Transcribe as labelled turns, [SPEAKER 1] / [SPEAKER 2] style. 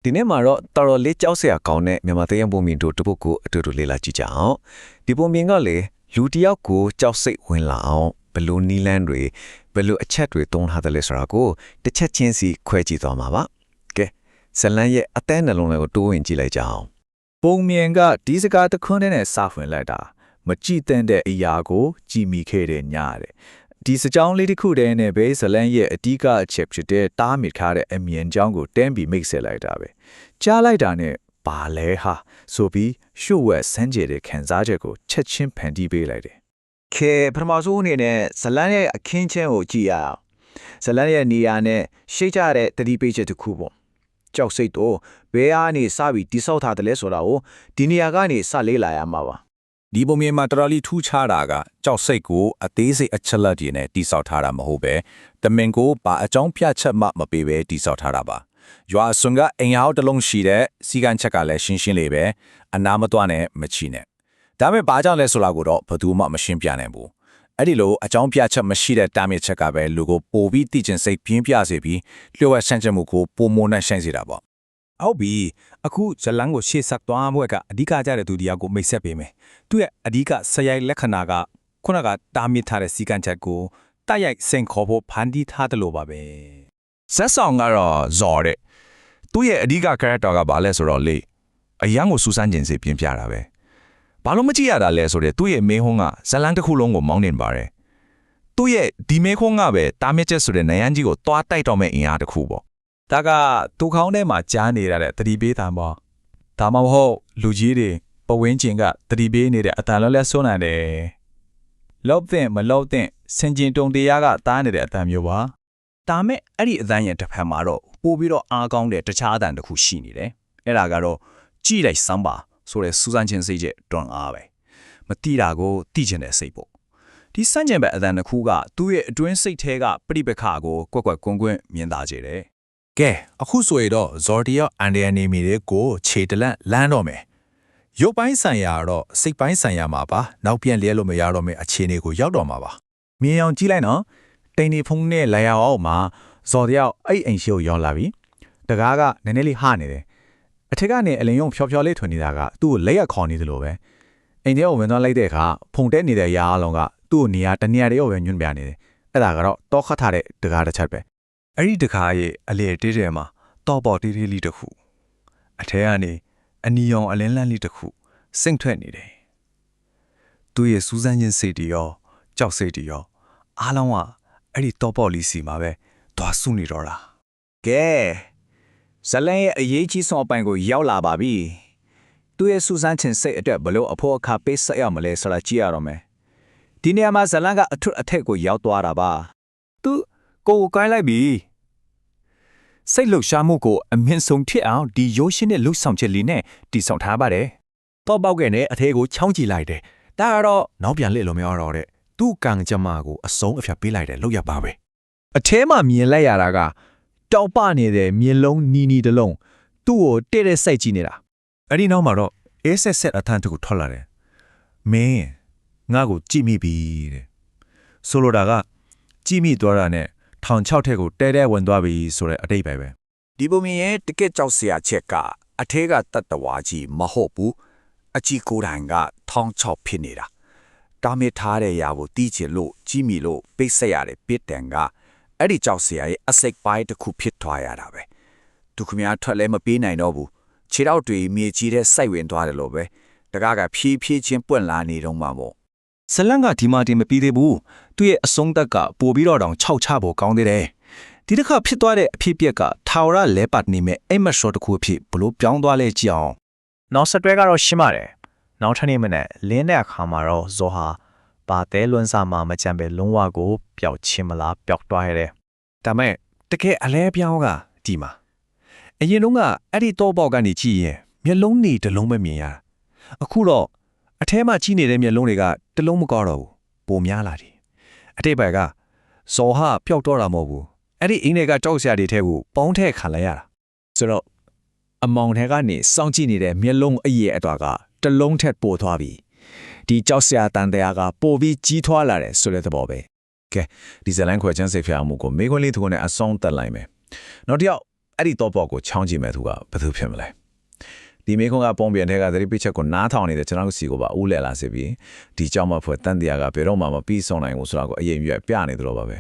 [SPEAKER 1] ဒီနေ့မှာတော့တော်တော်လေးကြောက်စရာကောင်းတဲ့မြန်မာတိုင်းပုံမြင်တို့တပုတ်ကိုအတူတူလေ့လာကြည့်ကြအောင်ဒီပုံမြင်ကလေလူတစ်ယောက်ကိုကြောက်စိတ်ဝင်လာအောင်ဘယ်လိုနီလန်းတွေဘယ်လိုအချက်တွေတုံးထားတယ်လဲဆိုတာကိုတစ်ချက်ချင်းစီခွဲကြည့်သွားမှာပါကဲဇလန်ရဲ့အသေးနှလုံးလေးကိုတိုးဝင်ကြည့်လိုက်ကြအောင်
[SPEAKER 2] ပုံမြင်ကဒီစကားတစ်ခွန်းနဲ့စာဖွင့်လိုက်တာမကြည့်တဲ့အရာကိုကြည်မိခဲ့တဲ့ညတဲ့ဒီစကြောင်းလေးတစ်ခုတည်းနဲ့ပဲဇလန်ရဲ့အတီးကအချက်ဖြစ်တဲ့တားမြစ်ထားတဲ့အမြင်ကြောင်းကိုတန်းပြီးမိတ်ဆက်လိုက်တာပဲကြားလိုက်တာနဲ့ဘာလဲဟာဆိုပြီးရှုပ်ဝက်ဆန်းကျယ်တဲ့ခံစားချက်ကိုချက်ချင်းဖန်တီးပေးလိုက်တယ်ခ
[SPEAKER 3] ေပထမဆုံးအနေနဲ့ဇလန်ရဲ့အခင်းချင်းကိုကြည့်ရအောင်ဇလန်ရဲ့နေရာနဲ့ရှိတ်ကြတဲ့တတိပိတ်ချက်တစ်ခုပေါ့ကြောက်စိတ်တော့ဘယ်အားနေစပြီးတိဆောက်ထားတယ်လဲဆိုတာကိုဒီနေရာကနေစလေးလာရမှာပါ
[SPEAKER 4] ဒီပုံမြင်မှာတော်တော်လေးထူးခြားတာကကြောက်စိတ်ကိုအသေးစိတ်အချက်လက်တွေနဲ့တိဆောက်ထားတာမဟုတ်ပဲတမင်ကိုပါအကြောင်းပြချက်မှမပေးပဲတိဆောက်ထားတာပါရွာစွန်ကအင်အားတစ်လုံးရှိတဲ့စီကံချက်ကလည်းရှင်းရှင်းလေးပဲအနာမတွနဲ့မချီနဲ့ဒါပေမဲ့ဘာကြောင့်လဲဆိုတာကိုတော့ဘယ်သူမှမရှင်းပြနိုင်ဘူးအဲ့ဒီလိုအကြောင်းပြချက်မရှိတဲ့တာမြစ်ချက်ကပဲလူကိုပိုပြီးသိကျင်စိတ်ပြင်းပြစေပြီးလျှို့ဝှက်ဆန့်ကျင်မှုကိုပုံမနဲ့ရှင်းစေတာပေါ့ဟ
[SPEAKER 5] ုတ်ပြီအခုဇလန်ကိုရှေ့ဆက်သွားဖို့ကအဓိကကြတဲ့သူတရားကိုမိတ်ဆက်ပေးမယ်သူ့ရဲ့အဓိကဆရိုက်လက္ခဏာကခုနကတာမြစ်ထားတဲ့စီကံချက်ကိုတိုက်ရိုက်စင်ခေါ်ဖို့ဖန်တီးထားတယ်လို့ပါပဲ
[SPEAKER 4] ဆက်ဆောင်ကတော့ဇော်တဲ့သူ့ရဲ့အဓိက character ကဘာလဲဆိုတော့လေအရန်ကိုစူးစမ်းကျင်စေပြင်းပြတာပဲဘာလို့မကြည့်ရတာလဲဆိုတော့သူ့ရဲ့မေးခွန်းကဇလန်တစ်ခုလုံးကိုမောင်းနေပါတယ်သူ့ရဲ့ဒီမေးခွန်းကပဲတာမြစ်ချက်ဆိုတဲ့နိုင်ရန်ကြီးကိုတွားတိုက်တော့မဲ့အင်အားတစ်ခုပေါ့
[SPEAKER 5] ဒါကသူခေါင်းထဲမှာကြားနေရတဲ့တတိပေးတံပေါ့ဒါမှမဟုတ်လူကြီးတွေပဝင်းကျင်ကတတိပေးနေတဲ့အတန်လဲဆွနိုင်တယ်လောက်တဲ့မလောက်တဲ့စင်ကျင်တုံတရားကတားနေတဲ့အတန်မျိုးပါ
[SPEAKER 2] ဒါမဲ့အဲ့ဒီအတန်ရဲ့တစ်ဖက်မှာတော့ပို့ပြီးတော့အားကောင်းတဲ့တခြားအတန်တစ်ခုရှိနေတယ်အဲ့ဒါကတော့ကြည့်လိုက်စမ်းပါဆိုတဲ့စူးစမ်းခြင်းစိတ်ချက်တွန်းအားပဲမတိတာကိုတိကျင်တဲ့စိတ်ပေါ့ဒီစမ်းကျင်ဘက်အတန်တစ်ခုကသူ့ရဲ့အတွင်းစိတ်ထဲကပြိပခါကိုကွက်ကွက်ကွန်းကွန်းမြင်သာစေတယ်က
[SPEAKER 4] ဲအခုဆိုရင်တော့ဇော်တီယောအန်ဒီယန်နေမီတွေကိုခြေတလန့်လမ်းတော့မယ်ရုပ်ပိုင်းဆိုင်ရာတော့စိတ်ပိုင်းဆိုင်ရာမှာပါနောက်ပြန်လဲလို့မရတော့မယ့်အခြေအနေကိုရောက်တော့မှာပါ
[SPEAKER 2] မြင်အောင်ကြည့်လိုက်နော်တိန်နေဖုံးနဲ့လာရအောင်မှာဇော်တယောက်အဲ့အိမ်ရှိကိုရောက်လာပြီတကားကနည်းနည်းလေးဟနေတယ်အထက်ကနေအလင်ယုံဖြောဖြောလေးထွင်နေတာကသူ့ကိုလက်ရခေါ်နေသလိုပဲအိမ်ထဲကိုဝင်သွားလိုက်တဲ့အခါဖုန်တက်နေတဲ့ရာအလုံးကသူ့ကိုနေရာတနေရာတည်းကိုပဲညွှန်ပြနေတယ်အဲ့ဒါကတော့တောခတ်ထားတဲ့တကားတစ်ချက်ပဲ
[SPEAKER 5] အဲ့ဒီတခါရဲ့အလေတေးတဲမှာတော့ပေါ်တေးသေးလေးတစ်ခုအထဲကနေအနီရောင်အလင်းလန်းလေးတစ်ခုစိမ့်ထွက်နေတယ်သူ့ရဲ့စူးစမ်းခြင်းစိတ်တွေရောကြောက်စိတ်တွေရောအားလုံးကအဲ့ဒီတော့ပေါ်လေးစီမှာပဲသွားစုနေတော့တာ
[SPEAKER 3] ကဲဇလန်ရဲ့အရေးကြီးဆုံးအပိုင်းကိုရောက်လာပါပြီသူ့ရဲ့စူးစမ်းခြင်းစိတ်အတွက်ဘလို့အဖို့အခါပေးဆက်ရမလဲဆိုတာကြည့်ရတော့မယ်ဒီနေရာမှာဇလန်ကအထွတ်အထက်ကိုရောက်သွားတာပါ
[SPEAKER 5] သူကိုကိုင်းလိုက်ပြီစိတ်လှုပ်ရှားမှုကိုအမြင့်ဆုံးဖြစ်အောင်ဒီရိုးရှင်းတဲ့လှုပ်ဆောင်ချက်လေးနဲ့တည်ဆောက်ထားပါတယ်တ
[SPEAKER 1] ော့ပေါက်ခဲ့တဲ့အထဲကိုချောင်းကြည့်လိုက်တယ်ဒါကတော့နောက်ပြန်လှည့်လို့မရတော့တဲ့သူ့ကံကြမ္မာကိုအစုံအဖြတ်ပေးလိုက်တယ်လောက်ရပါပဲ
[SPEAKER 2] အထဲမှာမြင်လိုက်ရတာကတောက်ပနေတဲ့မြင်လုံးနီတလုံးသူ့ကိုတဲ့တဲ့စိုက်ကြည့်နေတာအ
[SPEAKER 1] ဲ့ဒီနောက်မှာတော့အေးဆက်ဆက်အထမ်းတကူထွက်လာတယ်မင်းငါ့ကိုကြည့်မိပြီတဲ့ဆိုလိုတာကကြည့်မိသွားတာနဲ့ထောင်6ထက်ကိုတဲတဲဝင်သွားပြီဆိုတဲ့အတိတ်ပဲဒ
[SPEAKER 3] ီပုံမြင်ရဲ့တကက်ကြောက်စရာချက်ကအထဲကတတ်တဝါကြီးမဟုတ်ဘူးအကြီးကိုယ်တိုင်ကထောင်6ဖြစ်နေတာတာမစ်ထားတဲ့ຢာကိုတီးချင်လို့ကြီးမိလို့ပိတ်ဆက်ရတဲ့ပစ်တန်ကအဲ့ဒီကြောက်စရာရဲ့အစိတ်ပိုင်းတစ်ခုဖြစ်သွားရတာပဲသူခမများထွက်လဲမပေးနိုင်တော့ဘူးခြေထောက်တွေမြေကြီးထဲစိုက်ဝင်သွားတယ်လို့ပဲတကားကဖြည်းဖြည်းချင်းပွင့်လာနေတော့မှာပေါ့
[SPEAKER 5] ဇလန်ကဒီမာတင်မပြီးသေးဘူးသူ့ရဲ့အဆုံးသက်ကပို့ပြီးတော့တောင်6ချဖို့ကောင်းသေးတယ်ဒီတစ်ခါဖြစ်သွားတဲ့အဖြစ်အပျက်ကထာဝရလဲပတ်နေမဲ့အိမ်မက်ရှော့တစ်ခုအဖြစ်ဘလို့ပြောင်းသွားလဲကြည့်အောင်န
[SPEAKER 2] ောက်ဆက်တွဲကတော့ရှင်းပါတယ်နောက်ထပ်နေ့မနေ့လင်းတဲ့အခါမှာတော့ဇောဟာပါတဲလွန်းစာမှာမကြံပဲလုံးဝကိုပျောက်ချင်းမလားပျောက်သွားရတယ်ဒ
[SPEAKER 1] ါမဲ့တကယ်အလဲပြောင်းကဒီမှာအရင်တုန်းကအဲ့ဒီတော့ပေါက်ကနေကြည့်ရင်မျက်လုံးနေတစ်လုံးပဲမြင်ရအခုတော့အထဲမှာကြီးနေတဲ့မျက်လုံးတွေကတစ်လုံးမကောတော့ဘူးပိုများလာတယ်အတိတ်ဘက်ကဇော်ဟာပျောက်တော့တာမဟုတ်ဘူးအဲ့ဒီအင်းတွေကကြောက်စရာတွေထဲကိုပေါင်းထည့်ခံလိုက်ရတာဆိုတော့အမောင်ထဲကနေစောင့်ကြည့်နေတဲ့မျက်လုံးအရဲ့အတော်ကတစ်လုံးထက်ပိုသွားပြီဒီကြောက်စရာတန်တရားကပိုပြီးကြီးထွားလာတယ်ဆိုတဲ့သဘောပဲကဲဒီဇလန်ခွဲချမ်းစိတ်ဖျားမှုကိုမေခွန်းလေးသူနဲ့အဆုံးတက်လိုက်မယ်နောက်တစ်ယောက်
[SPEAKER 4] အဲ့ဒီတော့ပေါ့ကိုချောင်းကြည့်မဲ့သူကဘယ်သူဖြစ်မလဲဒီမေခွန်းကပုံပြန်တဲ့ကသတိပိချက်ကိုနားထောင်နေတဲ့ကျွန်တော်တို့စီကိုပါဦးလဲလာစေပြီးဒီကြောင့်မှဖွဲ့တန်တရားကဘယ်တော့မှမပြီးဆုံးနိုင်ဘူးဆိုတော့ကိုအရင်ရွက်ပြနေတယ်လို့ပါပဲ